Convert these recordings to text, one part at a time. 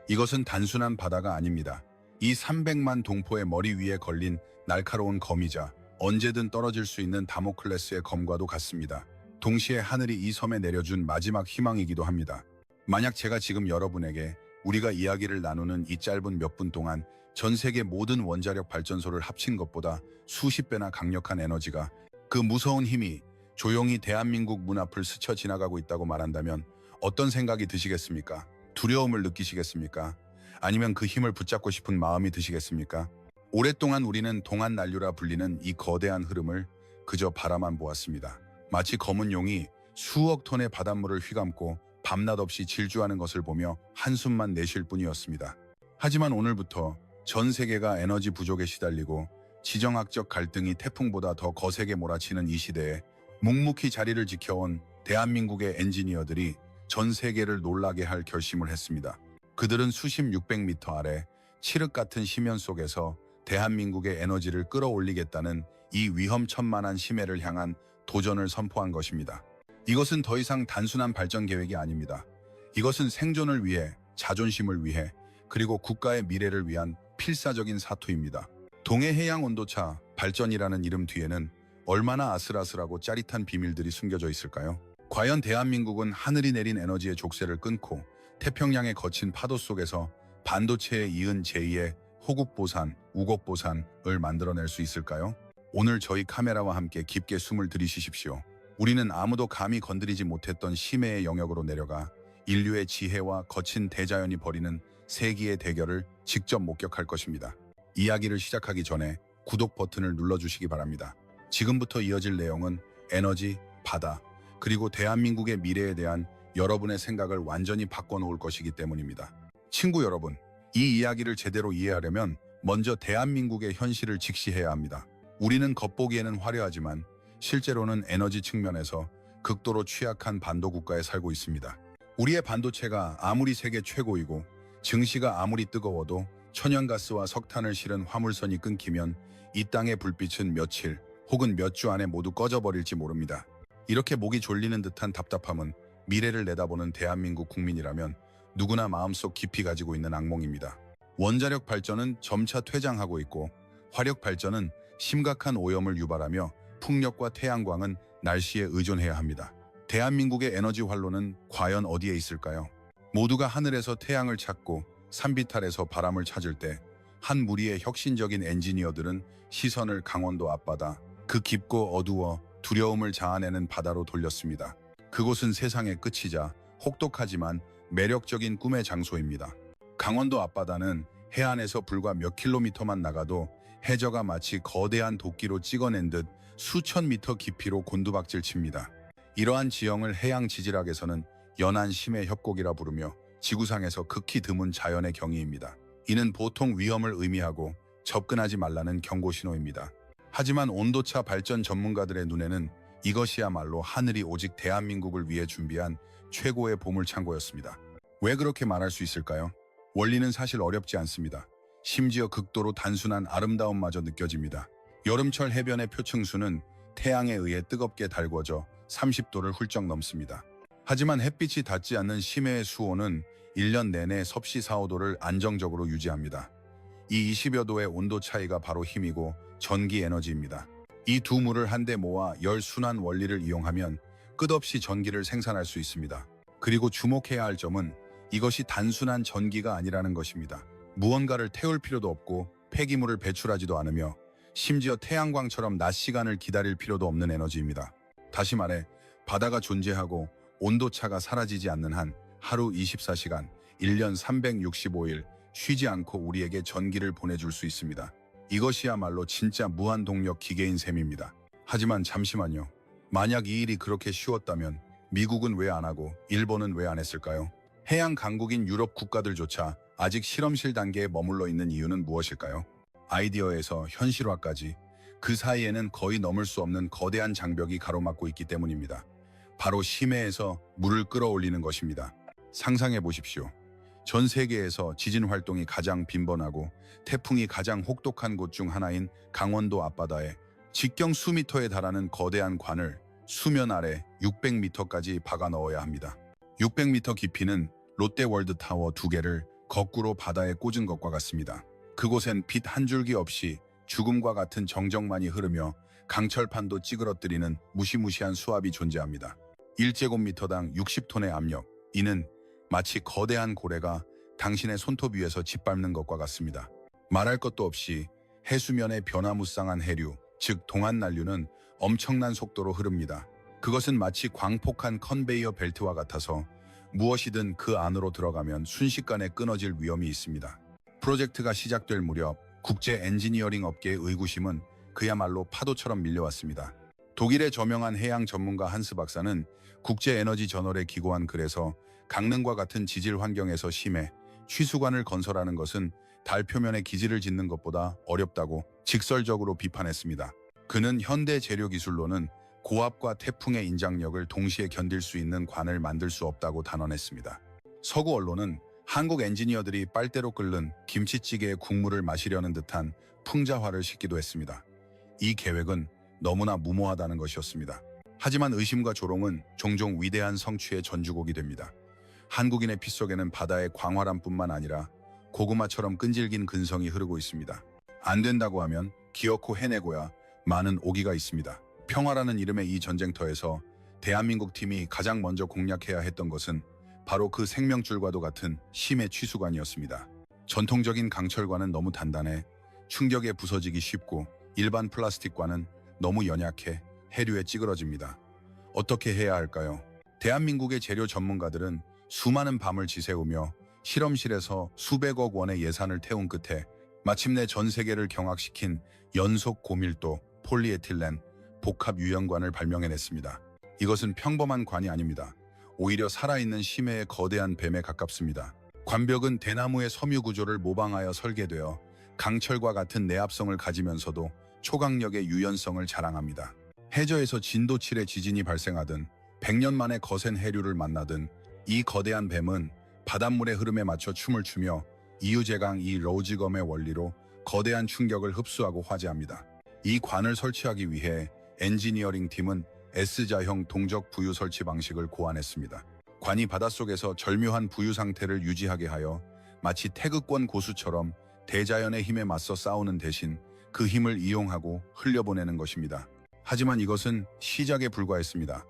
이것은 단순한 바다가 아닙니다. 이 300만 동포의 머리 위에 걸린 날카로운 검이자 언제든 떨어질 수 있는 다모클레스의 검과도 같습니다. 동시에 하늘이 이 섬에 내려준 마지막 희망이기도 합니다. 만약 제가 지금 여러분에게 우리가 이야기를 나누는 이 짧은 몇 분 동안 전 세계 모든 원자력 발전소를 합친 것보다 수십 배나 강력한 에너지가, 그 무서운 힘이 조용히 대한민국 문 앞을 스쳐 지나가고 있다고 말한다면 어떤 생각이 드시겠습니까? 두려움을 느끼시겠습니까? 아니면 그 힘을 붙잡고 싶은 마음이 드시겠습니까? 오랫동안 우리는 동안난류라 불리는 이 거대한 흐름을 그저 바라만 보았습니다. 마치 검은 용이 수억 톤의 바닷물을 휘감고 밤낮 없이 질주하는 것을 보며 한숨만 내쉴 뿐이었습니다. 하지만 오늘부터 전 세계가 에너지 부족에 시달리고 지정학적 갈등이 태풍보다 더 거세게 몰아치는 이 시대에 묵묵히 자리를 지켜온 대한민국의 엔지니어들이 전 세계를 놀라게 할 결심을 했습니다. 그들은 수심 600m 아래 칠흑 같은 심연 속에서 대한민국의 에너지를 끌어올리겠다는 이 위험천만한 심해를 향한 도전을 선포한 것입니다. 이것은 더 이상 단순한 발전 계획이 아닙니다. 이것은 생존을 위해, 자존심을 위해, 그리고 국가의 미래를 위한 필사적인 사투입니다. 동해해양 온도차 발전이라는 이름 뒤에는 얼마나 아슬아슬하고 짜릿한 비밀들이 숨겨져 있을까요? 과연 대한민국은 하늘이 내린 에너지의 족쇄를 끊고 태평양의 거친 파도 속에서 반도체에 이은 제2의 호국보산, 우곡보산을 만들어낼 수 있을까요? 오늘 저희 카메라와 함께 깊게 숨을 들이쉬십시오. 우리는 아무도 감히 건드리지 못했던 심해의 영역으로 내려가 인류의 지혜와 거친 대자연이 벌이는 세기의 대결을 직접 목격할 것입니다. 이야기를 시작하기 전에 구독 버튼을 눌러주시기 바랍니다. 지금부터 이어질 내용은 에너지, 바다, 그리고 대한민국의 미래에 대한 여러분의 생각을 완전히 바꿔놓을 것이기 때문입니다. 친구 여러분, 이 이야기를 제대로 이해하려면 먼저 대한민국의 현실을 직시해야 합니다. 우리는 겉보기에는 화려하지만 실제로는 에너지 측면에서 극도로 취약한 반도 국가에 살고 있습니다. 우리의 반도체가 아무리 세계 최고이고 증시가 아무리 뜨거워도 천연가스와 석탄을 실은 화물선이 끊기면 이 땅의 불빛은 며칠 혹은 몇 주 안에 모두 꺼져버릴지 모릅니다. 이렇게 목이 졸리는 듯한 답답함은 미래를 내다보는 대한민국 국민이라면 누구나 마음속 깊이 가지고 있는 악몽입니다. 원자력 발전은 점차 퇴장하고 있고 화력 발전은 심각한 오염을 유발하며 풍력과 태양광은 날씨에 의존해야 합니다. 대한민국의 에너지 활로는 과연 어디에 있을까요? 모두가 하늘에서 태양을 찾고 산비탈에서 바람을 찾을 때 한 무리의 혁신적인 엔지니어들은 시선을 강원도 앞바다, 그 깊고 어두워 두려움을 자아내는 바다로 돌렸습니다. 그곳은 세상의 끝이자 혹독하지만 매력적인 꿈의 장소입니다. 강원도 앞바다는 해안에서 불과 몇 킬로미터만 나가도 해저가 마치 거대한 도끼로 찍어낸 듯 수천 미터 깊이로 곤두박질 칩니다. 이러한 지형을 해양 지질학에서는 연안 심해 협곡이라 부르며 지구상에서 극히 드문 자연의 경이입니다. 이는 보통 위험을 의미하고 접근하지 말라는 경고 신호입니다. 하지만 온도차 발전 전문가들의 눈에는 이것이야말로 하늘이 오직 대한민국을 위해 준비한 최고의 보물창고였습니다. 왜 그렇게 말할 수 있을까요? 원리는 사실 어렵지 않습니다. 심지어 극도로 단순한 아름다움마저 느껴집니다. 여름철 해변의 표층수는 태양에 의해 뜨겁게 달궈져 30도를 훌쩍 넘습니다. 하지만 햇빛이 닿지 않는 심해의 수온은 1년 내내 섭씨 4, 5도를 안정적으로 유지합니다. 이 20여 도의 온도 차이가 바로 힘이고 전기 에너지입니다. 이 두 물을 한데 모아 열순환 원리를 이용하면 끝없이 전기를 생산할 수 있습니다. 그리고 주목해야 할 점은 이것이 단순한 전기가 아니라는 것입니다. 무언가를 태울 필요도 없고 폐기물을 배출하지도 않으며 심지어 태양광처럼 낮 시간을 기다릴 필요도 없는 에너지입니다. 다시 말해 바다가 존재하고 온도차가 사라지지 않는 한 하루 24시간, 1년 365일 쉬지 않고 우리에게 전기를 보내줄 수 있습니다. 이것이야말로 진짜 무한동력 기계인 셈입니다. 하지만 잠시만요. 만약 이 일이 그렇게 쉬웠다면 미국은 왜 안 하고 일본은 왜 안 했을까요? 해양 강국인 유럽 국가들조차 아직 실험실 단계에 머물러 있는 이유는 무엇일까요? 아이디어에서 현실화까지 그 사이에는 거의 넘을 수 없는 거대한 장벽이 가로막고 있기 때문입니다. 바로 심해에서 물을 끌어올리는 것입니다. 상상해 보십시오. 전 세계에서 지진 활동이 가장 빈번하고 태풍이 가장 혹독한 곳 중 하나인 강원도 앞바다에 직경 수미터에 달하는 거대한 관을 수면 아래 600m까지 박아 넣어야 합니다. 600m 깊이는 롯데월드타워 2개를 거꾸로 바다에 꽂은 것과 같습니다. 그곳엔 빛 한 줄기 없이 죽음과 같은 정적만이 흐르며 강철판도 찌그러뜨리는 무시무시한 수압이 존재합니다. 1제곱미터당 60톤의 압력, 이는 마치 거대한 고래가 당신의 손톱 위에서 짓밟는 것과 같습니다. 말할 것도 없이 해수면의 변화무쌍한 해류, 즉 동안난류는 엄청난 속도로 흐릅니다. 그것은 마치 광폭한 컨베이어 벨트와 같아서 무엇이든 그 안으로 들어가면 순식간에 끊어질 위험이 있습니다. 프로젝트가 시작될 무렵 국제 엔지니어링 업계의 의구심은 그야말로 파도처럼 밀려왔습니다. 독일의 저명한 해양 전문가 한스 박사는 국제 에너지 저널에 기고한 글에서 강릉과 같은 지질 환경에서 심해 취수관을 건설하는 것은 달 표면에 기지를 짓는 것보다 어렵다고 직설적으로 비판했습니다. 그는 현대 재료 기술로는 고압과 태풍의 인장력을 동시에 견딜 수 있는 관을 만들 수 없다고 단언했습니다. 서구 언론은 한국 엔지니어들이 빨대로 끓는 김치찌개의 국물을 마시려는 듯한 풍자화를 싣기도 했습니다. 이 계획은 너무나 무모하다는 것이었습니다. 하지만 의심과 조롱은 종종 위대한 성취의 전주곡이 됩니다. 한국인의 피 속에는 바다의 광활함뿐만 아니라 고구마처럼 끈질긴 근성이 흐르고 있습니다. 안 된다고 하면 기어코 해내고야 많은 오기가 있습니다. 평화라는 이름의 이 전쟁터에서 대한민국 팀이 가장 먼저 공략해야 했던 것은 바로 그 생명줄과도 같은 심해 취수관이었습니다. 전통적인 강철관은 너무 단단해 충격에 부서지기 쉽고 일반 플라스틱관은 너무 연약해 해류에 찌그러집니다. 어떻게 해야 할까요? 대한민국의 재료 전문가들은 수많은 밤을 지새우며 실험실에서 수백억 원의 예산을 태운 끝에 마침내 전 세계를 경악시킨 연속 고밀도 폴리에틸렌 복합 유연관을 발명해냈습니다. 이것은 평범한 관이 아닙니다. 오히려 살아있는 심해의 거대한 뱀에 가깝습니다. 관벽은 대나무의 섬유 구조를 모방하여 설계되어 강철과 같은 내압성을 가지면서도 초강력의 유연성을 자랑합니다. 해저에서 진도 7의 지진이 발생하든 100년 만에 거센 해류를 만나든 이 거대한 뱀은 바닷물의 흐름에 맞춰 춤을 추며 이유제강 이 로즈검의 원리로 거대한 충격을 흡수하고 화재합니다. 이 관을 설치하기 위해 엔지니어링 팀은 S자형 동적 부유 설치 방식을 고안했습니다. 관이 바닷속에서 절묘한 부유 상태를 유지하게 하여 마치 태극권 고수처럼 대자연의 힘에 맞서 싸우는 대신 그 힘을 이용하고 흘려보내는 것입니다. 하지만 이것은 시작에 불과했습니다.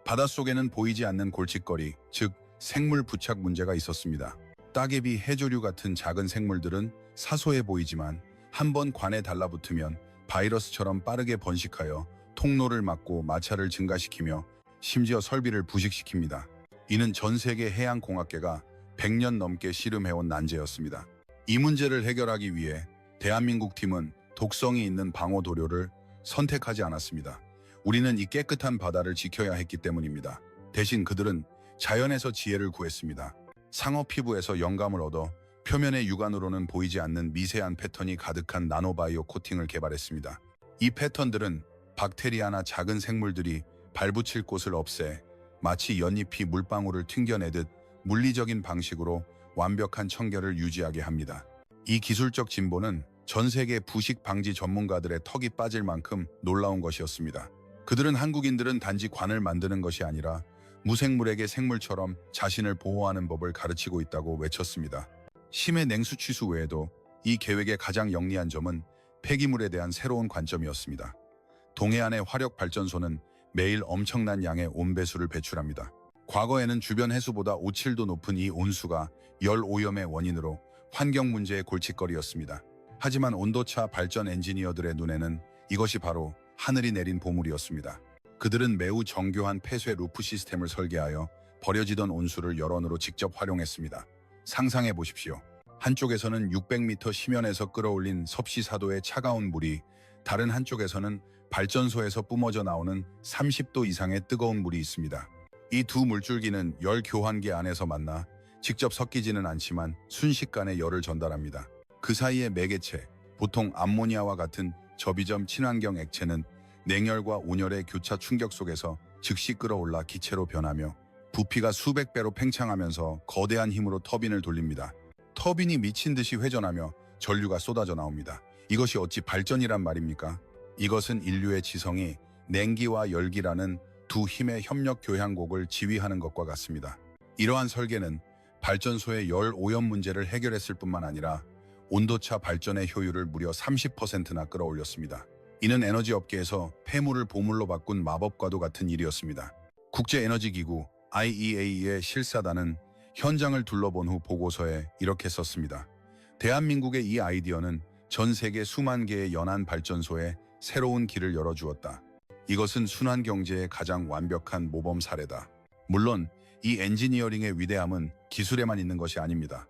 바닷속에는 보이지 않는 골칫거리, 즉 생물 부착 문제가 있었습니다. 따개비, 해조류 같은 작은 생물들은 사소해 보이지만 한번 관에 달라붙으면 바이러스처럼 빠르게 번식하여 통로를 막고 마찰을 증가시키며 심지어 설비를 부식시킵니다. 이는 전 세계 해양공학계가 100년 넘게 씨름해온 난제였습니다. 이 문제를 해결하기 위해 대한민국 팀은 독성이 있는 방호 도료를 선택하지 않았습니다. 우리는 이 깨끗한 바다를 지켜야 했기 때문입니다. 대신 그들은 자연에서 지혜를 구했습니다. 상어 피부에서 영감을 얻어 표면의 육안으로는 보이지 않는 미세한 패턴이 가득한 나노바이오 코팅을 개발했습니다. 이 패턴들은 박테리아나 작은 생물들이 발붙일 곳을 없애 마치 연잎이 물방울을 튕겨내듯 물리적인 방식으로 완벽한 청결을 유지하게 합니다. 이 기술적 진보는 전 세계 부식 방지 전문가들의 턱이 빠질 만큼 놀라운 것이었습니다. 그들은 한국인들은 단지 관을 만드는 것이 아니라 무생물에게 생물처럼 자신을 보호하는 법을 가르치고 있다고 외쳤습니다. 심해 냉수 취수 외에도 이 계획의 가장 영리한 점은 폐기물에 대한 새로운 관점이었습니다. 동해안의 화력발전소는 매일 엄청난 양의 온배수를 배출합니다. 과거에는 주변 해수보다 5, 7도 높은 이 온수가 열 오염의 원인으로 환경 문제의 골칫거리였습니다. 하지만 온도차 발전 엔지니어들의 눈에는 이것이 바로 하늘이 내린 보물이었습니다. 그들은 매우 정교한 폐쇄 루프 시스템을 설계하여 버려지던 온수를 열원으로 직접 활용했습니다. 상상해 보십시오. 한쪽에서는 600m 심연에서 끌어올린 섭씨 4도의 차가운 물이, 다른 한쪽에서는 발전소에서 뿜어져 나오는 30도 이상의 뜨거운 물이 있습니다. 이 두 물줄기는 열 교환기 안에서 만나 직접 섞이지는 않지만 순식간에 열을 전달합니다. 그 사이의 매개체, 보통 암모니아와 같은 저비점 친환경 액체는 냉열과 온열의 교차 충격 속에서 즉시 끌어올라 기체로 변하며 부피가 수백 배로 팽창하면서 거대한 힘으로 터빈을 돌립니다. 터빈이 미친 듯이 회전하며 전류가 쏟아져 나옵니다. 이것이 어찌 발전이란 말입니까? 이것은 인류의 지성이 냉기와 열기라는 두 힘의 협력 교향곡을 지휘하는 것과 같습니다. 이러한 설계는 발전소의 열 오염 문제를 해결했을 뿐만 아니라 온도차 발전의 효율을 무려 30%나 끌어올렸습니다. 이는 에너지 업계에서 폐물을 보물로 바꾼 마법과도 같은 일이었습니다. 국제에너지기구 IEA의 실사단은 현장을 둘러본 후 보고서에 이렇게 썼습니다. 대한민국의 이 아이디어는 전 세계 수만 개의 연안 발전소에 새로운 길을 열어주었다. 이것은 순환 경제의 가장 완벽한 모범 사례다. 물론 이 엔지니어링의 위대함은 기술에만 있는 것이 아닙니다.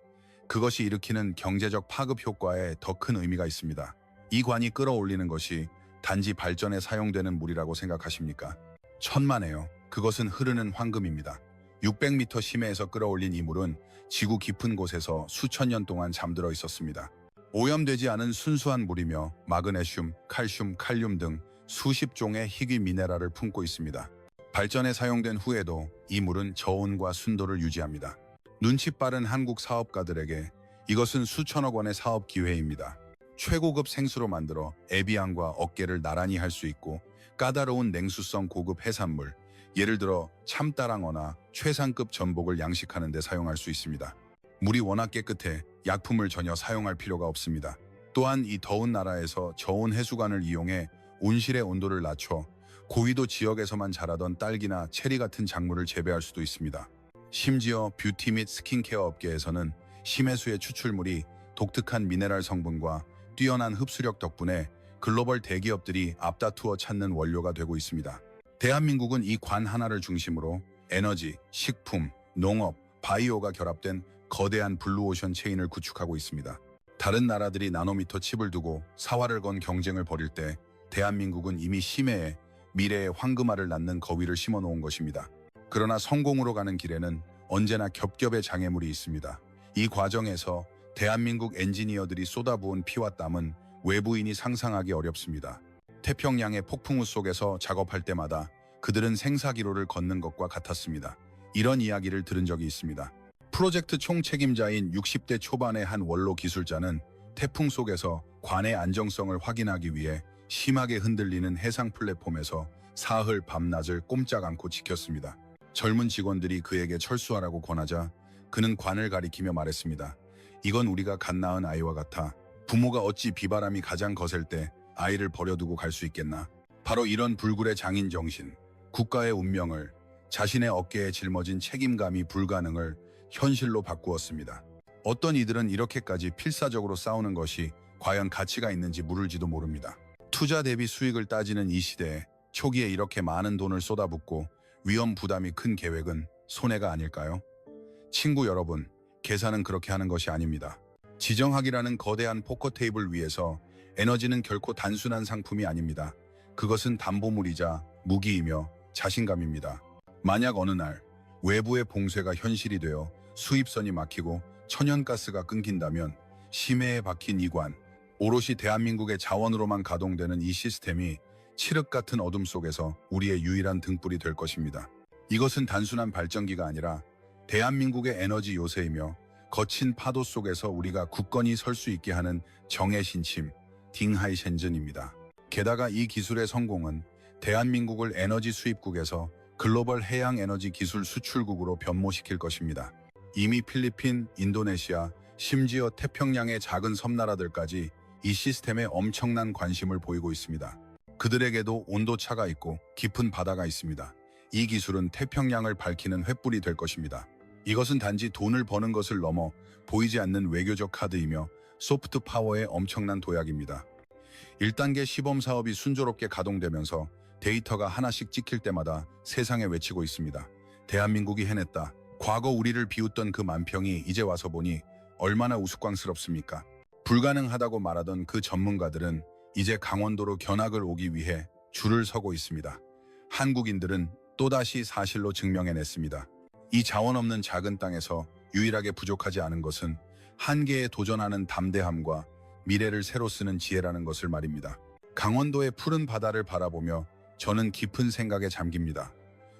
그것이 일으키는 경제적 파급 효과에 더 큰 의미가 있습니다. 이 관이 끌어올리는 것이 단지 발전에 사용되는 물이라고 생각하십니까? 천만에요. 그것은 흐르는 황금입니다. 600m 심해에서 끌어올린 이 물은 지구 깊은 곳에서 수천 년 동안 잠들어 있었습니다. 오염되지 않은 순수한 물이며 마그네슘, 칼슘, 칼륨 등 수십 종의 희귀 미네랄을 품고 있습니다. 발전에 사용된 후에도 이 물은 저온과 순도를 유지합니다. 눈치 빠른 한국 사업가들에게 이것은 수천억 원의 사업 기회입니다. 최고급 생수로 만들어 에비앙과 어깨를 나란히 할 수 있고 까다로운 냉수성 고급 해산물, 예를 들어 참따랑어나 최상급 전복을 양식하는 데 사용할 수 있습니다. 물이 워낙 깨끗해 약품을 전혀 사용할 필요가 없습니다. 또한 이 더운 나라에서 저온 해수관을 이용해 온실의 온도를 낮춰 고위도 지역에서만 자라던 딸기나 체리 같은 작물을 재배할 수도 있습니다. 심지어 뷰티 및 스킨케어 업계에서는 심해수의 추출물이 독특한 미네랄 성분과 뛰어난 흡수력 덕분에 글로벌 대기업들이 앞다투어 찾는 원료가 되고 있습니다. 대한민국은 이 관 하나를 중심으로 에너지, 식품, 농업, 바이오가 결합된 거대한 블루오션 체인을 구축하고 있습니다. 다른 나라들이 나노미터 칩을 두고 사활을 건 경쟁을 벌일 때 대한민국은 이미 심해에 미래의 황금알을 낳는 거위를 심어놓은 것입니다. 그러나 성공으로 가는 길에는 언제나 겹겹의 장애물이 있습니다. 이 과정에서 대한민국 엔지니어들이 쏟아부은 피와 땀은 외부인이 상상하기 어렵습니다. 태평양의 폭풍우 속에서 작업할 때마다 그들은 생사기로를 걷는 것과 같았습니다. 이런 이야기를 들은 적이 있습니다. 프로젝트 총책임자인 60대 초반의 한 원로 기술자는 태풍 속에서 관의 안정성을 확인하기 위해 심하게 흔들리는 해상 플랫폼에서 사흘 밤낮을 꼼짝 않고 지켰습니다. 젊은 직원들이 그에게 철수하라고 권하자 그는 관을 가리키며 말했습니다. 이건 우리가 갓 낳은 아이와 같아. 부모가 어찌 비바람이 가장 거셀 때 아이를 버려두고 갈 수 있겠나. 바로 이런 불굴의 장인 정신, 국가의 운명을, 자신의 어깨에 짊어진 책임감이 불가능을 현실로 바꾸었습니다. 어떤 이들은 이렇게까지 필사적으로 싸우는 것이 과연 가치가 있는지 물을지도 모릅니다. 투자 대비 수익을 따지는 이 시대에 초기에 이렇게 많은 돈을 쏟아붓고 위험 부담이 큰 계획은 손해가 아닐까요? 친구 여러분, 계산은 그렇게 하는 것이 아닙니다. 지정학이라는 거대한 포커 테이블 위에서 에너지는 결코 단순한 상품이 아닙니다. 그것은 담보물이자 무기이며 자신감입니다. 만약 어느 날 외부의 봉쇄가 현실이 되어 수입선이 막히고 천연가스가 끊긴다면 심해에 박힌 이 관, 오롯이 대한민국의 자원으로만 가동되는 이 시스템이 칠흑 같은 어둠 속에서 우리의 유일한 등불이 될 것입니다. 이것은 단순한 발전기가 아니라 대한민국의 에너지 요새이며 거친 파도 속에서 우리가 굳건히 설 수 있게 하는 정의 신침, 딩하이셴전입니다. 게다가 이 기술의 성공은 대한민국을 에너지 수입국에서 글로벌 해양 에너지 기술 수출국으로 변모시킬 것입니다. 이미 필리핀, 인도네시아, 심지어 태평양의 작은 섬나라들까지 이 시스템에 엄청난 관심을 보이고 있습니다. 그들에게도 온도차가 있고 깊은 바다가 있습니다. 이 기술은 태평양을 밝히는 횃불이 될 것입니다. 이것은 단지 돈을 버는 것을 넘어 보이지 않는 외교적 카드이며 소프트 파워의 엄청난 도약입니다. 1단계 시범 사업이 순조롭게 가동되면서 데이터가 하나씩 찍힐 때마다 세상에 외치고 있습니다. 대한민국이 해냈다. 과거 우리를 비웃던 그 만평이 이제 와서 보니 얼마나 우스꽝스럽습니까? 불가능하다고 말하던 그 전문가들은 이제 강원도로 견학을 오기 위해 줄을 서고 있습니다. 한국인들은 또다시 사실로 증명해냈습니다. 이 자원 없는 작은 땅에서 유일하게 부족하지 않은 것은 한계에 도전하는 담대함과 미래를 새로 쓰는 지혜라는 것을 말입니다. 강원도의 푸른 바다를 바라보며 저는 깊은 생각에 잠깁니다.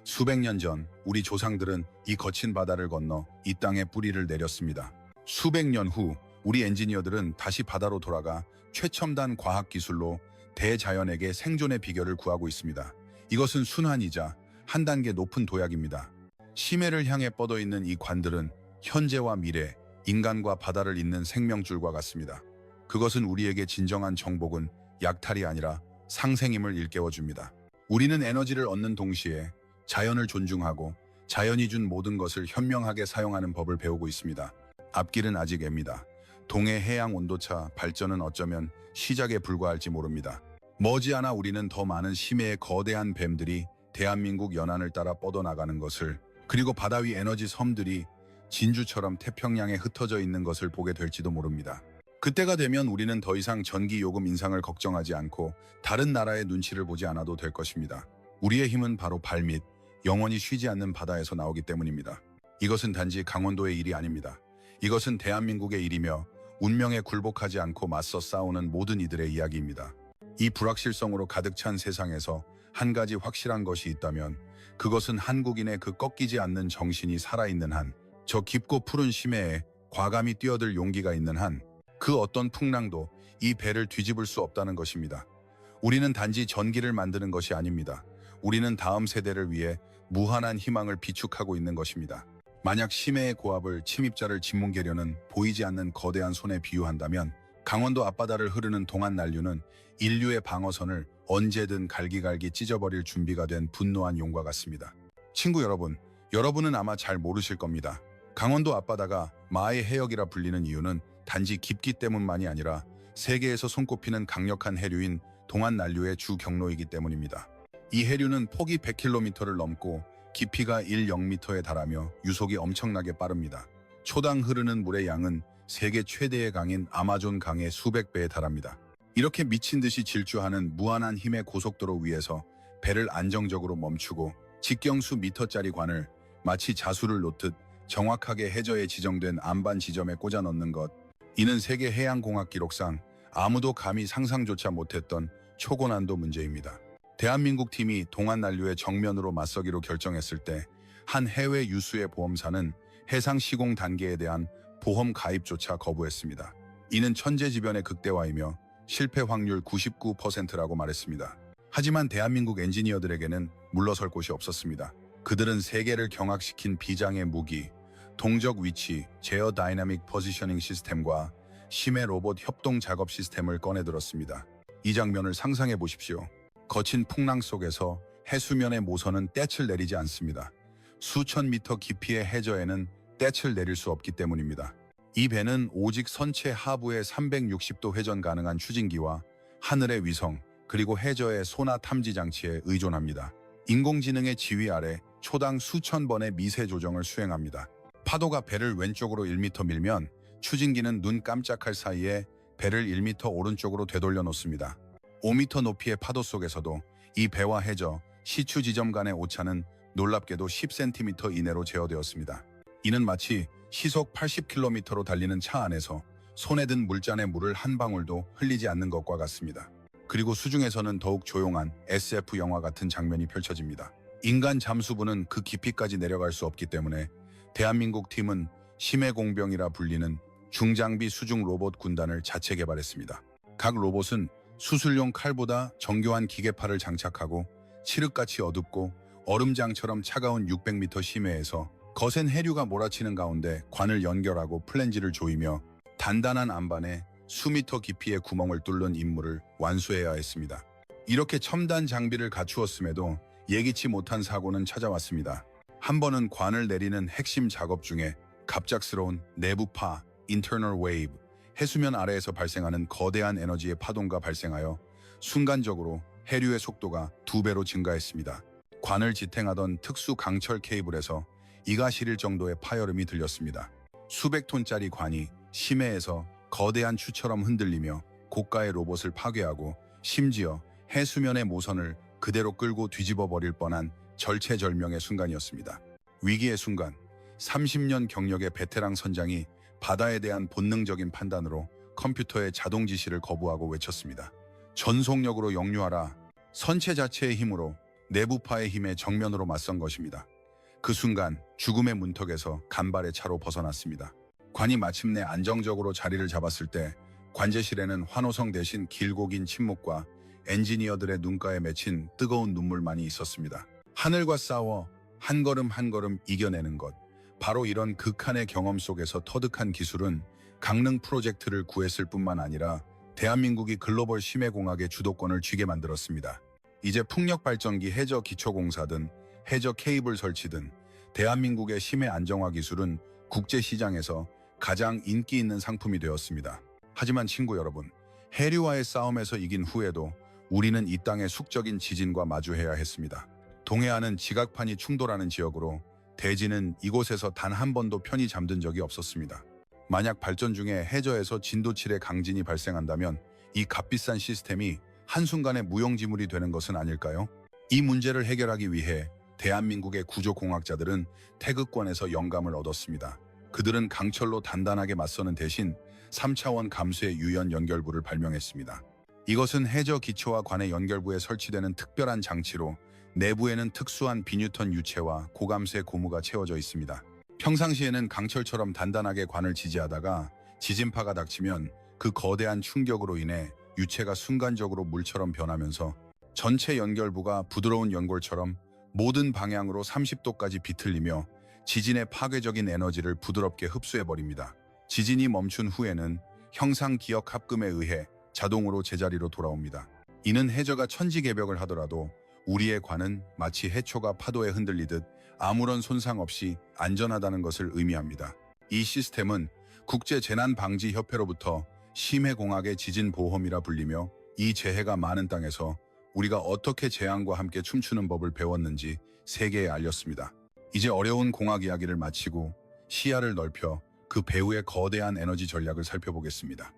수백 년 전 우리 조상들은 이 거친 바다를 건너 이 땅에 뿌리를 내렸습니다. 수백 년 후 우리 엔지니어들은 다시 바다로 돌아가 최첨단 과학기술로 대자연에게 생존의 비결을 구하고 있습니다. 이것은 순환이자 한 단계 높은 도약입니다. 심해를 향해 뻗어있는 이 관들은 현재와 미래, 인간과 바다를 잇는 생명줄과 같습니다. 그것은 우리에게 진정한 정복은 약탈이 아니라 상생임을 일깨워줍니다. 우리는 에너지를 얻는 동시에 자연을 존중하고 자연이 준 모든 것을 현명하게 사용하는 법을 배우고 있습니다. 앞길은 아직 앱니다. 동해 해양 온도차 발전은 어쩌면 시작에 불과할지 모릅니다. 머지않아 우리는 더 많은 심해의 거대한 뱀들이 대한민국 연안을 따라 뻗어나가는 것을, 그리고 바다 위 에너지 섬들이 진주처럼 태평양에 흩어져 있는 것을 보게 될지도 모릅니다. 그때가 되면 우리는 더 이상 전기 요금 인상을 걱정하지 않고 다른 나라의 눈치를 보지 않아도 될 것입니다. 우리의 힘은 바로 발밑, 영원히 쉬지 않는 바다에서 나오기 때문입니다. 이것은 단지 강원도의 일이 아닙니다. 이것은 대한민국의 일이며 운명에 굴복하지 않고 맞서 싸우는 모든 이들의 이야기입니다. 이 불확실성으로 가득 찬 세상에서 한 가지 확실한 것이 있다면 그것은 한국인의 그 꺾이지 않는 정신이 살아있는 한, 저 깊고 푸른 심해에 과감히 뛰어들 용기가 있는 한, 그 어떤 풍랑도 이 배를 뒤집을 수 없다는 것입니다. 우리는 단지 전기를 만드는 것이 아닙니다. 우리는 다음 세대를 위해 무한한 희망을 비축하고 있는 것입니다. 만약 심해의 고압을 침입자를 짓뭉개려는 보이지 않는 거대한 손에 비유한다면 강원도 앞바다를 흐르는 동안 난류는 인류의 방어선을 언제든 갈기갈기 찢어버릴 준비가 된 분노한 용과 같습니다. 친구 여러분, 여러분은 아마 잘 모르실 겁니다. 강원도 앞바다가 마의 해역이라 불리는 이유는 단지 깊기 때문만이 아니라 세계에서 손꼽히는 강력한 해류인 동안 난류의 주 경로이기 때문입니다. 이 해류는 폭이 100km를 넘고 깊이가 10m에 달하며 유속이 엄청나게 빠릅니다. 초당 흐르는 물의 양은 세계 최대의 강인 아마존 강의 수백 배에 달합니다. 이렇게 미친 듯이 질주하는 무한한 힘의 고속도로 위에서 배를 안정적으로 멈추고 직경수 미터짜리 관을 마치 자수를 놓듯 정확하게 해저에 지정된 안반 지점에 꽂아 넣는 것, 이는 세계 해양공학 기록상 아무도 감히 상상조차 못했던 초고난도 문제입니다. 대한민국 팀이 동안 난류의 정면으로 맞서기로 결정했을 때 한 해외 유수의 보험사는 해상 시공 단계에 대한 보험 가입조차 거부했습니다. 이는 천재지변의 극대화이며 실패 확률 99%라고 말했습니다. 하지만 대한민국 엔지니어들에게는 물러설 곳이 없었습니다. 그들은 세계를 경악시킨 비장의 무기, 동적 위치, 제어 다이나믹 포지셔닝 시스템과 심해 로봇 협동 작업 시스템을 꺼내들었습니다. 이 장면을 상상해 보십시오. 거친 풍랑 속에서 해수면의 모선은 떼칠 내리지 않습니다. 수천 미터 깊이의 해저에는 떼칠 내릴 수 없기 때문입니다. 이 배는 오직 선체 하부에 360도 회전 가능한 추진기와 하늘의 위성, 그리고 해저의 소나 탐지 장치에 의존합니다. 인공지능의 지휘 아래 초당 수천 번의 미세 조정을 수행합니다. 파도가 배를 왼쪽으로 1m 밀면 추진기는 눈 깜짝할 사이에 배를 1m 오른쪽으로 되돌려 놓습니다. 5m 높이의 파도 속에서도 이 배와 해저, 시추 지점 간의 오차는 놀랍게도 10cm 이내로 제어되었습니다. 이는 마치 시속 80km로 달리는 차 안에서 손에 든 물잔의 물을 한 방울도 흘리지 않는 것과 같습니다. 그리고 수중에서는 더욱 조용한 SF 영화 같은 장면이 펼쳐집니다. 인간 잠수부는 그 깊이까지 내려갈 수 없기 때문에 대한민국 팀은 심해공병이라 불리는 중장비 수중 로봇 군단을 자체 개발했습니다. 각 로봇은 수술용 칼보다 정교한 기계팔을 장착하고 칠흑같이 어둡고 얼음장처럼 차가운 600m 심해에서 거센 해류가 몰아치는 가운데 관을 연결하고 플랜지를 조이며 단단한 안반에 수미터 깊이의 구멍을 뚫는 임무를 완수해야 했습니다. 이렇게 첨단 장비를 갖추었음에도 예기치 못한 사고는 찾아왔습니다. 한 번은 관을 내리는 핵심 작업 중에 갑작스러운 내부파, internal wave, 해수면 아래에서 발생하는 거대한 에너지의 파동과 발생하여 순간적으로 해류의 속도가 2배로 증가했습니다. 관을 지탱하던 특수 강철 케이블에서 이가 시릴 정도의 파열음이 들렸습니다. 수백 톤짜리 관이 심해에서 거대한 추처럼 흔들리며 고가의 로봇을 파괴하고 심지어 해수면의 모선을 그대로 끌고 뒤집어 버릴 뻔한 절체절명의 순간이었습니다. 위기의 순간, 30년 경력의 베테랑 선장이 바다에 대한 본능적인 판단으로 컴퓨터의 자동 지시를 거부하고 외쳤습니다. 전속력으로 역류하라. 선체 자체의 힘으로 내부파의 힘에 정면으로 맞선 것입니다. 그 순간 죽음의 문턱에서 간발의 차로 벗어났습니다. 관이 마침내 안정적으로 자리를 잡았을 때 관제실에는 환호성 대신 길고 긴 침묵과 엔지니어들의 눈가에 맺힌 뜨거운 눈물만이 있었습니다. 하늘과 싸워 한 걸음 한 걸음 이겨내는 것, 바로 이런 극한의 경험 속에서 터득한 기술은 강릉 프로젝트를 구했을 뿐만 아니라 대한민국이 글로벌 심해공학의 주도권을 쥐게 만들었습니다. 이제 풍력발전기 해저 기초공사든 해저 케이블 설치든 대한민국의 심해 안정화 기술은 국제시장에서 가장 인기 있는 상품이 되었습니다. 하지만 친구 여러분, 해류와의 싸움에서 이긴 후에도 우리는 이 땅의 숙적인 지진과 마주해야 했습니다. 동해안은 지각판이 충돌하는 지역으로 대지는 이곳에서 단 한 번도 편히 잠든 적이 없었습니다. 만약 발전 중에 해저에서 진도 7의 강진이 발생한다면 이 값비싼 시스템이 한순간에 무용지물이 되는 것은 아닐까요? 이 문제를 해결하기 위해 대한민국의 구조공학자들은 태극권에서 영감을 얻었습니다. 그들은 강철로 단단하게 맞서는 대신 3차원 감수의 유연 연결부를 발명했습니다. 이것은 해저 기초와 관의 연결부에 설치되는 특별한 장치로 내부에는 특수한 비뉴턴 유체와 고감수의 고무가 채워져 있습니다. 평상시에는 강철처럼 단단하게 관을 지지하다가 지진파가 닥치면 그 거대한 충격으로 인해 유체가 순간적으로 물처럼 변하면서 전체 연결부가 부드러운 연골처럼 모든 방향으로 30도까지 비틀리며 지진의 파괴적인 에너지를 부드럽게 흡수해버립니다. 지진이 멈춘 후에는 형상기억 합금에 의해 자동으로 제자리로 돌아옵니다. 이는 해저가 천지개벽을 하더라도 우리의 관은 마치 해초가 파도에 흔들리듯 아무런 손상 없이 안전하다는 것을 의미합니다. 이 시스템은 국제재난방지협회로부터 심해공학의 지진보험이라 불리며 이 재해가 많은 땅에서 우리가 어떻게 재앙과 함께 춤추는 법을 배웠는지 세계에 알렸습니다. 이제 어려운 공학 이야기를 마치고 시야를 넓혀 그 배후의 거대한 에너지 전략을 살펴보겠습니다.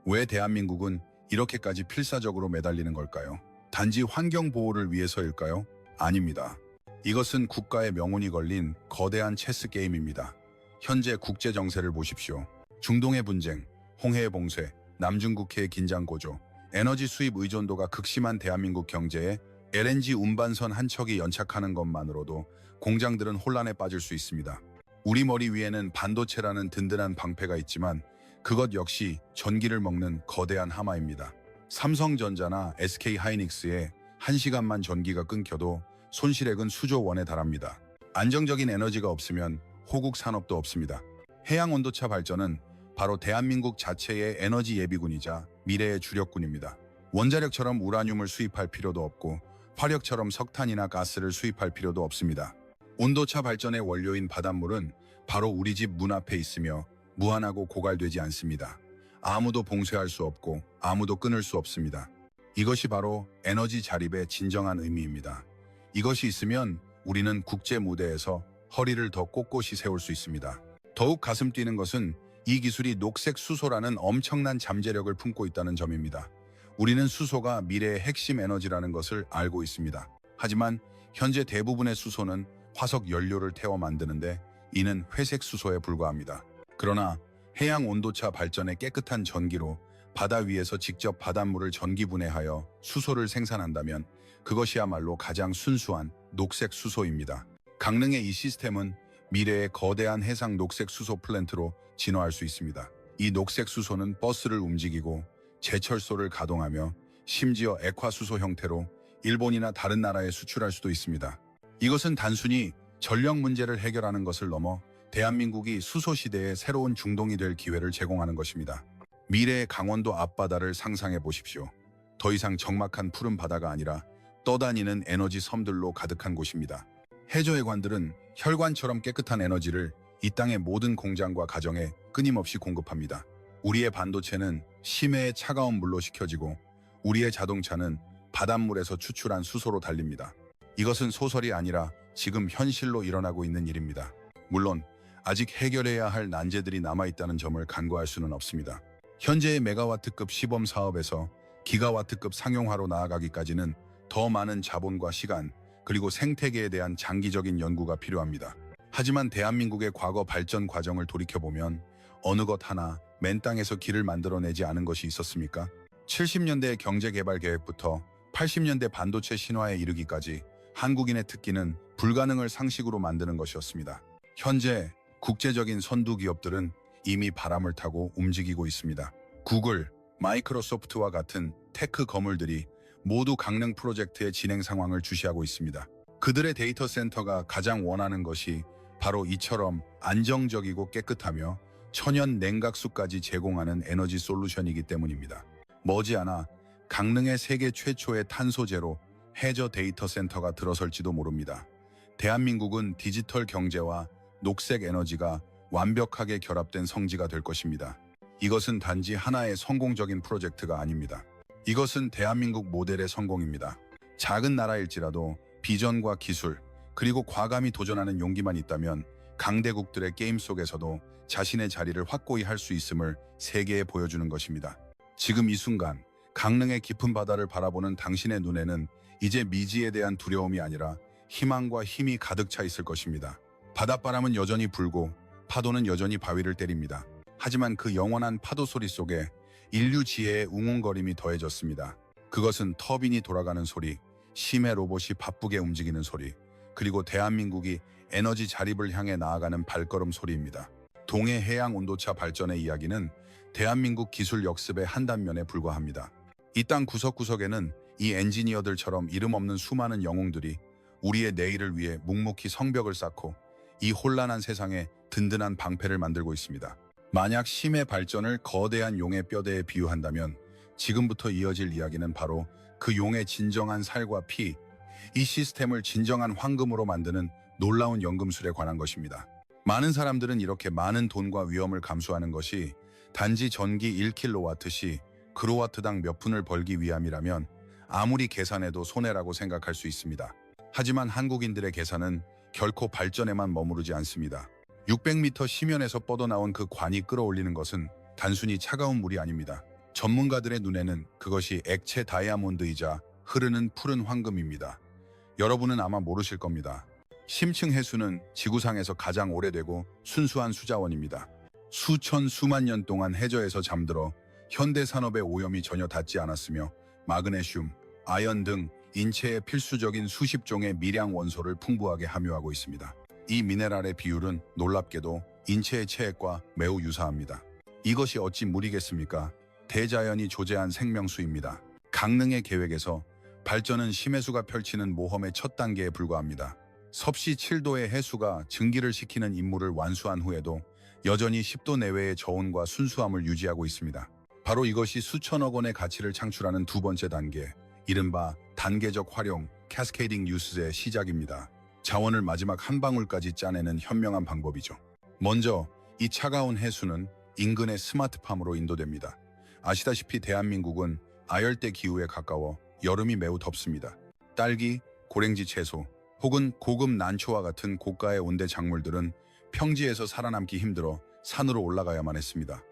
왜 대한민국은 이렇게까지 필사적으로 매달리는 걸까요? 단지 환경 보호를 위해서일까요? 아닙니다. 이것은 국가의 명운이 걸린 거대한 체스 게임입니다. 현재 국제 정세를 보십시오. 중동의 분쟁, 홍해의 봉쇄, 남중국해의 긴장 고조, 에너지 수입 의존도가 극심한 대한민국 경제에 LNG 운반선 한 척이 연착하는 것만으로도 공장들은 혼란에 빠질 수 있습니다. 우리 머리 위에는 반도체라는 든든한 방패가 있지만 그것 역시 전기를 먹는 거대한 하마입니다. 삼성전자나 SK하이닉스에 1시간만 전기가 끊겨도 손실액은 수조 원에 달합니다. 안정적인 에너지가 없으면 호국 산업도 없습니다. 해양온도차 발전은 바로 대한민국 자체의 에너지 예비군이자 미래의 주력군입니다. 원자력처럼 우라늄을 수입할 필요도 없고 화력처럼 석탄이나 가스를 수입할 필요도 없습니다. 온도차 발전의 원료인 바닷물은 바로 우리 집 문 앞에 있으며 무한하고 고갈되지 않습니다. 아무도 봉쇄할 수 없고 아무도 끊을 수 없습니다. 이것이 바로 에너지 자립의 진정한 의미입니다. 이것이 있으면 우리는 국제 무대에서 허리를 더 꼿꼿이 세울 수 있습니다. 더욱 가슴 뛰는 것은 이 기술이 녹색 수소라는 엄청난 잠재력을 품고 있다는 점입니다. 우리는 수소가 미래의 핵심 에너지라는 것을 알고 있습니다. 하지만 현재 대부분의 수소는 화석 연료를 태워 만드는데 이는 회색 수소에 불과합니다. 그러나 해양 온도차 발전의 깨끗한 전기로 바다 위에서 직접 바닷물을 전기 분해하여 수소를 생산한다면 그것이야말로 가장 순수한 녹색 수소입니다. 강릉의 이 시스템은 미래의 거대한 해상 녹색 수소 플랜트로 진화할 수 있습니다. 이 녹색 수소는 버스를 움직이고 제철소를 가동하며 심지어 액화수소 형태로 일본이나 다른 나라에 수출할 수도 있습니다. 이것은 단순히 전력 문제를 해결하는 것을 넘어 대한민국이 수소 시대의 새로운 중동이 될 기회를 제공하는 것입니다. 미래의 강원도 앞바다를 상상해 보십시오. 더 이상 적막한 푸른 바다가 아니라 떠다니는 에너지 섬들로 가득한 곳입니다. 해저의 관들은 혈관처럼 깨끗한 에너지를 이 땅의 모든 공장과 가정에 끊임없이 공급합니다. 우리의 반도체는 심해의 차가운 물로 식혀지고 우리의 자동차는 바닷물에서 추출한 수소로 달립니다. 이것은 소설이 아니라 지금 현실로 일어나고 있는 일입니다. 물론 아직 해결해야 할 난제들이 남아있다는 점을 간과할 수는 없습니다. 현재의 메가와트급 시범 사업에서 기가와트급 상용화로 나아가기까지는 더 많은 자본과 시간, 그리고 생태계에 대한 장기적인 연구가 필요합니다. 하지만 대한민국의 과거 발전 과정을 돌이켜보면 어느 것 하나 맨 땅에서 길을 만들어내지 않은 것이 있었습니까? 70년대 경제개발 계획부터 80년대 반도체 신화에 이르기까지 한국인의 특기는 불가능을 상식으로 만드는 것이었습니다. 현재 국제적인 선두 기업들은 이미 바람을 타고 움직이고 있습니다. 구글, 마이크로소프트와 같은 테크 거물들이 모두 강릉 프로젝트의 진행 상황을 주시하고 있습니다. 그들의 데이터 센터가 가장 원하는 것이 바로 이처럼 안정적이고 깨끗하며 천연 냉각수까지 제공하는 에너지 솔루션이기 때문입니다. 머지않아 강릉에 세계 최초의 탄소 제로 해저 데이터 센터가 들어설지도 모릅니다. 대한민국은 디지털 경제와 녹색 에너지가 완벽하게 결합된 성지가 될 것입니다. 이것은 단지 하나의 성공적인 프로젝트가 아닙니다. 이것은 대한민국 모델의 성공입니다. 작은 나라일지라도 비전과 기술, 그리고 과감히 도전하는 용기만 있다면 강대국들의 게임 속에서도 자신의 자리를 확고히 할 수 있음을 세계에 보여주는 것입니다. 지금 이 순간 강릉의 깊은 바다를 바라보는 당신의 눈에는 이제 미지에 대한 두려움이 아니라 희망과 힘이 가득 차 있을 것입니다. 바닷바람은 여전히 불고 파도는 여전히 바위를 때립니다. 하지만 그 영원한 파도 소리 속에 인류 지혜의 웅웅거림이 더해졌습니다. 그것은 터빈이 돌아가는 소리, 심해 로봇이 바쁘게 움직이는 소리, 그리고 대한민국이 에너지 자립을 향해 나아가는 발걸음 소리입니다. 동해 해양 온도차 발전의 이야기는 대한민국 기술 역습의 한 단면에 불과합니다. 이 땅 구석구석에는 이 엔지니어들처럼 이름 없는 수많은 영웅들이 우리의 내일을 위해 묵묵히 성벽을 쌓고 이 혼란한 세상에 든든한 방패를 만들고 있습니다. 만약 심해 발전을 거대한 용의 뼈대에 비유한다면 지금부터 이어질 이야기는 바로 그 용의 진정한 살과 피, 이 시스템을 진정한 황금으로 만드는 놀라운 연금술에 관한 것입니다. 많은 사람들은 이렇게 많은 돈과 위험을 감수하는 것이 단지 전기 1kW 시 kW당 몇 푼을 벌기 위함이라면 아무리 계산해도 손해라고 생각할 수 있습니다. 하지만 한국인들의 계산은 결코 발전에만 머무르지 않습니다. 600m 심연에서 뻗어나온 그 관이 끌어올리는 것은 단순히 차가운 물이 아닙니다. 전문가들의 눈에는 그것이 액체 다이아몬드이자 흐르는 푸른 황금입니다. 여러분은 아마 모르실 겁니다. 심층 해수는 지구상에서 가장 오래되고 순수한 수자원입니다. 수천 수만 년 동안 해저에서 잠들어 현대 산업의 오염이 전혀 닿지 않았으며 마그네슘, 아연 등 인체에 필수적인 수십 종의 미량 원소를 풍부하게 함유하고 있습니다. 이 미네랄의 비율은 놀랍게도 인체의 체액과 매우 유사합니다. 이것이 어찌 물이겠습니까? 대자연이 조제한 생명수입니다. 강릉의 계획에서 발전은 심해수가 펼치는 모험의 첫 단계에 불과합니다. 섭씨 7도의 해수가 증기를 식히는 임무를 완수한 후에도 여전히 10도 내외의 저온과 순수함을 유지하고 있습니다. 바로 이것이 수천억 원의 가치를 창출하는 두 번째 단계, 이른바 단계적 활용, 캐스케이딩 유스의 시작입니다. 자원을 마지막 한 방울까지 짜내는 현명한 방법이죠. 먼저 이 차가운 해수는 인근의 스마트팜으로 인도됩니다. 아시다시피 대한민국은 아열대 기후에 가까워 여름이 매우 덥습니다. 딸기, 고랭지 채소, 혹은 고급 난초와 같은 고가의 온대 작물들은 평지에서 살아남기 힘들어 산으로 올라가야만 했습니다.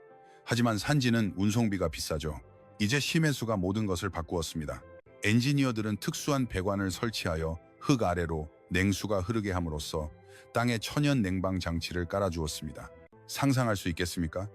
하지만 산지는 운송비가 비싸죠. 이제 심해수가 모든 것을 바꾸었습니다. 엔지니어들은 특수한 배관을 설치하여 흙 아래로 냉수가 흐르게 함으로써 땅에 천연 냉방 장치를 깔아주었습니다. 상상할 수 있겠습니까?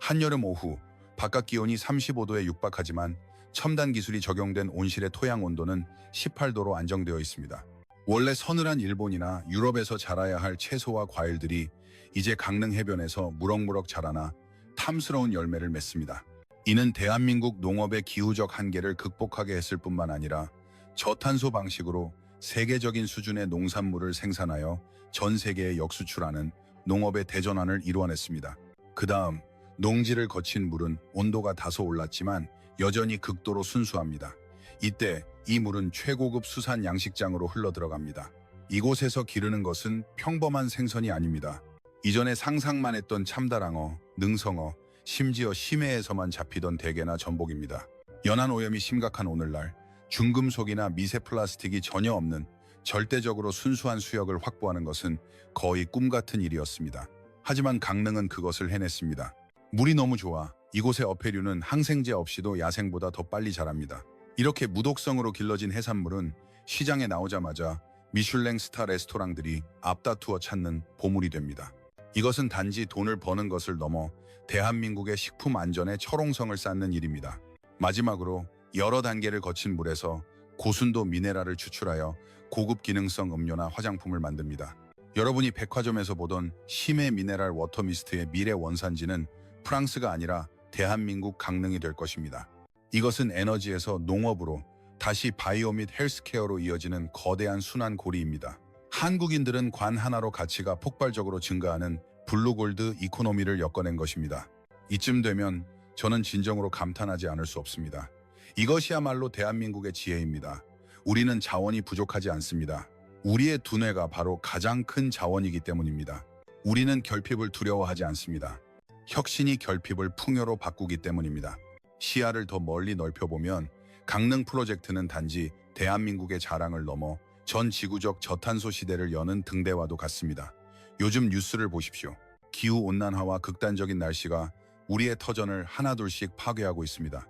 한여름 오후 바깥 기온이 35도에 육박하지만 첨단 기술이 적용된 온실의 토양 온도는 18도로 안정되어 있습니다. 원래 서늘한 일본이나 유럽에서 자라야 할 채소와 과일들이 이제 강릉 해변에서 무럭무럭 자라나 탐스러운 열매를 맺습니다. 이는 대한민국 농업의 기후적 한계를 극복하게 했을 뿐만 아니라 저탄소 방식으로 세계적인 수준의 농산물을 생산하여 전 세계에 역수출하는 농업의 대전환을 이루어냈습니다. 그 다음 농지를 거친 물은 온도가 다소 올랐지만 여전히 극도로 순수합니다. 이때 이 물은 최고급 수산 양식장으로 흘러들어갑니다. 이곳에서 기르는 것은 평범한 생선이 아닙니다. 이전에 상상만 했던 참다랑어, 능성어, 심지어 심해에서만 잡히던 대게나 전복입니다. 연안 오염이 심각한 오늘날 중금속이나 미세 플라스틱이 전혀 없는 절대적으로 순수한 수역을 확보하는 것은 거의 꿈같은 일이었습니다. 하지만 강릉은 그것을 해냈습니다. 물이 너무 좋아 이곳의 어패류는 항생제 없이도 야생보다 더 빨리 자랍니다. 이렇게 무독성으로 길러진 해산물은 시장에 나오자마자 미슐랭 스타 레스토랑들이 앞다투어 찾는 보물이 됩니다. 이것은 단지 돈을 버는 것을 넘어 대한민국의 식품 안전에 철옹성을 쌓는 일입니다. 마지막으로 여러 단계를 거친 물에서 고순도 미네랄을 추출하여 고급 기능성 음료나 화장품을 만듭니다. 여러분이 백화점에서 보던 심해 미네랄 워터미스트의 미래 원산지는 프랑스가 아니라 대한민국 강릉이 될 것입니다. 이것은 에너지에서 농업으로 다시 바이오 및 헬스케어로 이어지는 거대한 순환 고리입니다. 한국인들은 관 하나로 가치가 폭발적으로 증가하는 블루골드 이코노미를 엮어낸 것입니다. 이쯤 되면 저는 진정으로 감탄하지 않을 수 없습니다. 이것이야말로 대한민국의 지혜입니다. 우리는 자원이 부족하지 않습니다. 우리의 두뇌가 바로 가장 큰 자원이기 때문입니다. 우리는 결핍을 두려워하지 않습니다. 혁신이 결핍을 풍요로 바꾸기 때문입니다. 시야를 더 멀리 넓혀보면 강릉 프로젝트는 단지 대한민국의 자랑을 넘어 전 지구적 저탄소 시대를 여는 등대와도 같습니다. 요즘 뉴스를 보십시오. 기후온난화와 극단적인 날씨가 우리의 터전을 하나둘씩 파괴하고 있습니다.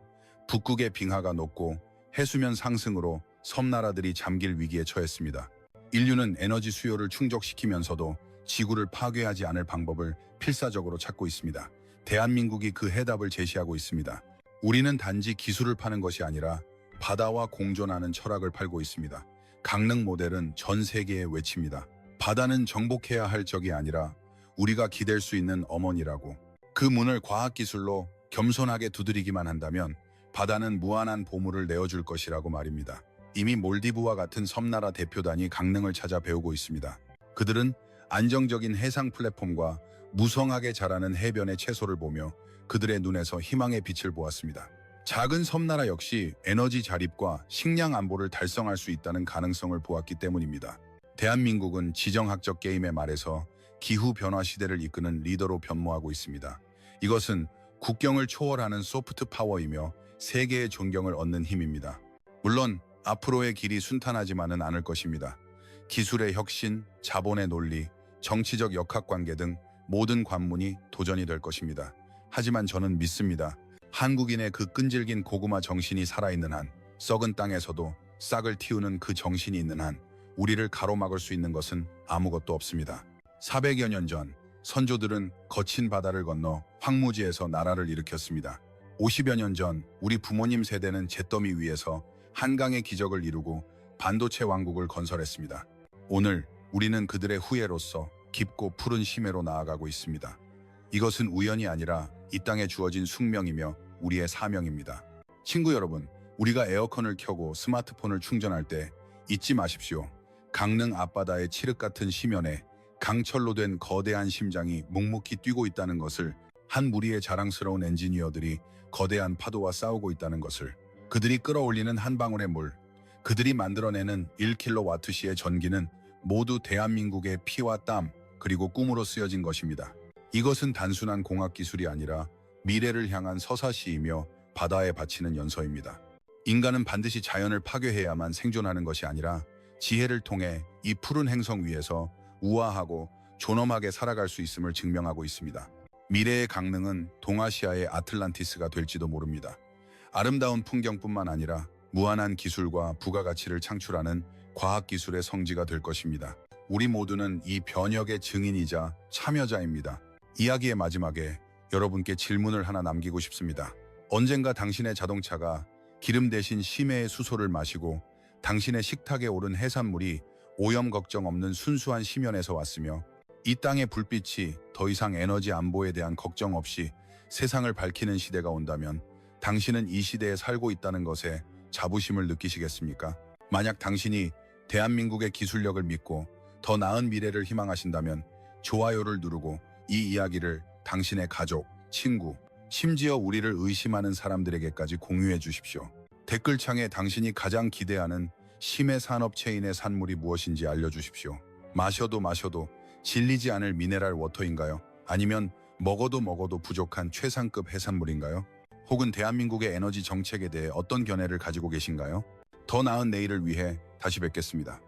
북극의 빙하가 녹고 해수면 상승으로 섬나라들이 잠길 위기에 처했습니다. 인류는 에너지 수요를 충족시키면서도 지구를 파괴하지 않을 방법을 필사적으로 찾고 있습니다. 대한민국이 그 해답을 제시하고 있습니다. 우리는 단지 기술을 파는 것이 아니라 바다와 공존하는 철학을 팔고 있습니다. 강릉 모델은 전 세계에 외칩니다. 바다는 정복해야 할 적이 아니라 우리가 기댈 수 있는 어머니라고. 그 문을 과학기술로 겸손하게 두드리기만 한다면 바다는 무한한 보물을 내어줄 것이라고 말입니다. 이미 몰디브와 같은 섬나라 대표단이 강릉을 찾아 배우고 있습니다. 그들은 안정적인 해상 플랫폼과 무성하게 자라는 해변의 채소를 보며 그들의 눈에서 희망의 빛을 보았습니다. 작은 섬나라 역시 에너지 자립과 식량 안보를 달성할 수 있다는 가능성을 보았기 때문입니다. 대한민국은 지정학적 게임의 말에서 기후변화 시대를 이끄는 리더로 변모하고 있습니다. 이것은 국경을 초월하는 소프트 파워이며 세계의 존경을 얻는 힘입니다. 물론 앞으로의 길이 순탄하지만은 않을 것입니다. 기술의 혁신, 자본의 논리, 정치적 역학관계 등 모든 관문이 도전이 될 것입니다. 하지만 저는 믿습니다. 한국인의 그 끈질긴 고구마 정신이 살아있는 한, 썩은 땅에서도 싹을 틔우는 그 정신이 있는 한 우리를 가로막을 수 있는 것은 아무것도 없습니다. 400여 년 전 선조들은 거친 바다를 건너 황무지에서 나라를 일으켰습니다. 50여 년 전 우리 부모님 세대는 잿더미 위에서 한강의 기적을 이루고 반도체 왕국을 건설했습니다. 오늘 우리는 그들의 후예로서 깊고 푸른 심해로 나아가고 있습니다. 이것은 우연이 아니라 이 땅에 주어진 숙명이며 우리의 사명입니다. 친구 여러분, 우리가 에어컨을 켜고 스마트폰을 충전할 때 잊지 마십시오. 강릉 앞바다의 칠흑 같은 심연에 강철로 된 거대한 심장이 묵묵히 뛰고 있다는 것을, 한 무리의 자랑스러운 엔지니어들이 거대한 파도와 싸우고 있다는 것을, 그들이 끌어올리는 한 방울의 물, 그들이 만들어내는 1kWh의 전기는 모두 대한민국의 피와 땀 그리고 꿈으로 쓰여진 것입니다. 이것은 단순한 공학기술이 아니라 미래를 향한 서사시이며 바다에 바치는 연서입니다. 인간은 반드시 자연을 파괴해야만 생존하는 것이 아니라 지혜를 통해 이 푸른 행성 위에서 우아하고 존엄하게 살아갈 수 있음을 증명하고 있습니다. 미래의 강릉은 동아시아의 아틀란티스가 될지도 모릅니다. 아름다운 풍경뿐만 아니라 무한한 기술과 부가가치를 창출하는 과학기술의 성지가 될 것입니다. 우리 모두는 이 변혁의 증인이자 참여자입니다. 이야기의 마지막에 여러분께 질문을 하나 남기고 싶습니다. 언젠가 당신의 자동차가 기름 대신 심해의 수소를 마시고 당신의 식탁에 오른 해산물이 오염 걱정 없는 순수한 심연에서 왔으며 이 땅의 불빛이 더 이상 에너지 안보에 대한 걱정 없이 세상을 밝히는 시대가 온다면 당신은 이 시대에 살고 있다는 것에 자부심을 느끼시겠습니까? 만약 당신이 대한민국의 기술력을 믿고 더 나은 미래를 희망하신다면 좋아요를 누르고 이 이야기를 당신의 가족, 친구, 심지어 우리를 의심하는 사람들에게까지 공유해 주십시오. 댓글창에 당신이 가장 기대하는 심해 산업 체인의 산물이 무엇인지 알려주십시오. 마셔도 질리지 않을 미네랄 워터인가요? 아니면 먹어도 부족한 최상급 해산물인가요? 혹은 대한민국의 에너지 정책에 대해 어떤 견해를 가지고 계신가요? 더 나은 내일을 위해 다시 뵙겠습니다.